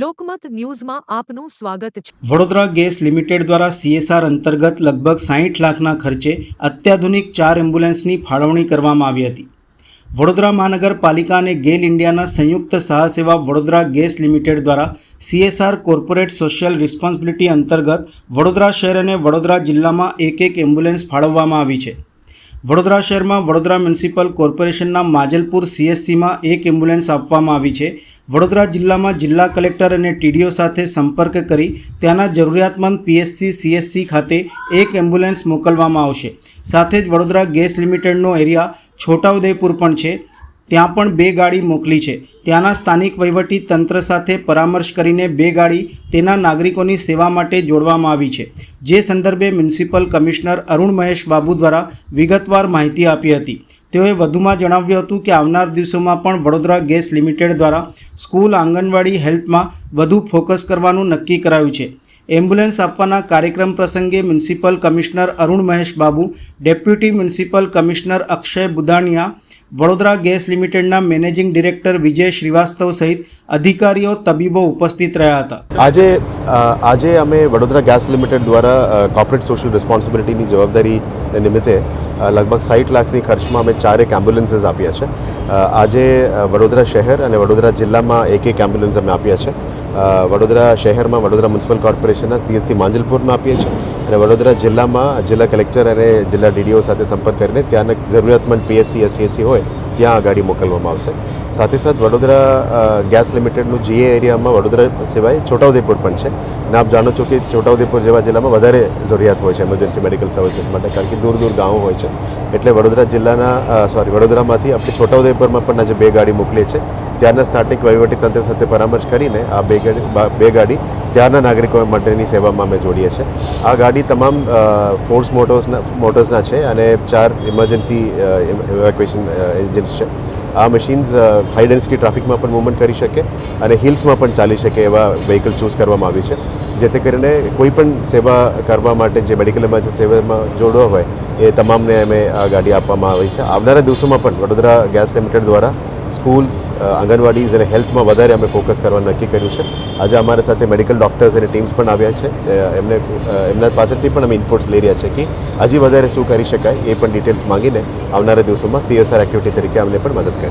લોકમત ન્યૂઝમાં આપનું સ્વાગત છે। વડોદરા ગેસ લિમિટેડ દ્વારા CSR અંતર્ગત લગભગ 60 લાખના ખર્ચે અત્યાધુનિક 4 એમ્બ્યુલન્સની ફાળવણી કરવામાં આવી હતી। વડોદરા મહાનગરપાલિકા અને ગેલ ઇન્ડિયાના સંયુક્ત સાહસેવા વડોદરા ગેસ લિમિટેડ દ્વારા CSR કોર્પોરેટ સોશિયલ રિસ્પોન્સિબિલિટી અંતર્ગત વડોદરા શહેર અને વડોદરા જિલ્લામાં એક એમ્બ્યુલન્સ ફાળવવામાં આવી છે। વડોદરા શહેરમાં વડોદરા મ્યુનિસિપલ કોર્પોરેશનના માજલપુર CSCમાં એક એમ્બ્યુલન્સ આપવામાં આવી છે। વડોદરા જિલ્લામાં જિલ્લા કલેક્ટર અને TDO સાથે સંપર્ક કરી ત્યાંના જરૂરિયાતમંદ PSC CSC ખાતે એક એમ્બ્યુલન્સ મોકલવામાં આવશે। સાથે જ વડોદરા ગેસ લિમિટેડનો એરિયા છોટાઉદેપુર પણ છે, ત્યાં પણ 2 ગાડી મોકલી છે। ત્યાંના સ્થાનિક વહીવટી તંત્ર સાથે પરામર્શ કરીને 2 ગાડી તેના નાગરિકોની સેવા માટે જોડવામાં આવી છે, જે સંદર્ભે મ્યુનિસિપલ કમિશનર અરુણ મહેશ બાબુ દ્વારા વિગતવાર માહિતી આપી હતી। તેઓએ વધુમાં જણાવ્યું હતું કે આવનાર દિવસોમાં પણ વડોદરા ગેસ લિમિટેડ દ્વારા સ્કૂલ, આંગણવાડી, હેલ્થમાં વધુ ફોકસ કરવાનું નક્કી કરાયું છે। એમ્બ્યુલન્સ આપવાના કાર્યક્રમ પ્રસંગે municipal commissioner Arun Mahesh Babu, deputy municipal commissioner Akshay Budaniya, Vadodara gas લિમિટેડના મેનેજિંગ ડિરેક્ટર વિજય શ્રીવાસ્તવ સહિત અધિકારીઓ, તબીબો ઉપસ્થિત રહ્યા હતા। આજે અમે વડોદરા ગેસ લિમિટેડ દ્વારા કોર્પોરેટ સોશિયલ રિસ્પોન્સિબિલિટીની જવાબદારી નિમિત્તે લગભગ 60 લાખની ખર્ચમાં અમે 4 એમ્બ્યુલન્સીસ આપ્યા છે। આજે વડોદરા શહેર અને વડોદરા જિલ્લામાં એક એમ્બ્યુલન્સ અમે આપ્યા છે। વડોદરા શહેરમાં વડોદરા મ્યુનિસિપલ કોર્પોરેશનના CSC માંજલપુરમાં આપીએ છીએ અને વડોદરા જિલ્લામાં જિલ્લા કલેક્ટર અને જિલ્લા DDO સાથે સંપર્ક કરીને ત્યાંના જરૂરિયાતમંદ PHC या CSC હોય ત્યાં આ ગાડી મોકલવામાં આવશે। સાથે સાથે વડોદરા ગેસ લિમિટેડનું GA એરિયામાં વડોદરા સિવાય છોટાઉદેપુર પણ છે અને આપ જાણો છો કે છોટાઉદેપુર જેવા જિલ્લામાં વધારે જરૂરિયાત હોય છે એમરજન્સી મેડિકલ સર્વિસીસ માટે, કારણ કે દૂર ગામો હોય છે। એટલે વડોદરા જિલ્લાના વડોદરામાંથી આપણે છોટાઉદેપુરમાં પણ આજે 2 ગાડી મોકલીએ છીએ। ત્યાંના સ્થાનિક વહીવટી તંત્ર સાથે પરામર્શ કરીને આ 2 ગાડી ત્યાંના નાગરિકો માટેની સેવામાં અમે જોડીએ છીએ। આ ગાડી તમામ ફોર્સ મોટર્સના છે અને 4 ઇમરજન્સી ઇવેક્યુએશન એન્જિન્સ છે। આ મશીન્સ હાઈ ડેન્સિટી ટ્રાફિકમાં પણ મૂવમેન્ટ કરી શકે અને હિલ્સમાં પણ ચાલી શકે એવા વ્હીકલ ચૂઝ કરવામાં આવી છે, જેથી કરીને કોઈ પણ સેવા કરવા માટે જે મેડિકલ ઇમરજન્સી સેવામાં જોડવા હોય એ તમામને અમે આ ગાડી આપવામાં આવી છે। આવનારા દિવસોમાં પણ વડોદરા ગેસ લિમિટેડ દ્વારા સ્કૂલ્સ, આંગણવાડીઝ અને હેલ્થમાં વધારે અમે ફોકસ કરવાનું નક્કી કર્યું છે। આજે અમારા સાથે મેડિકલ ડૉક્ટર્સ અને ટીમ્સ પણ આવ્યા છે। એમના પાસેથી પણ અમે ઇનપુટ્સ લઈ રહ્યા છે કે હજી વધારે શું કરી શકાય એ પણ ડિટેલ્સ માંગીને આવનારા દિવસોમાં CSR એક્ટિવિટી તરીકે અમને પણ મદદ કરી।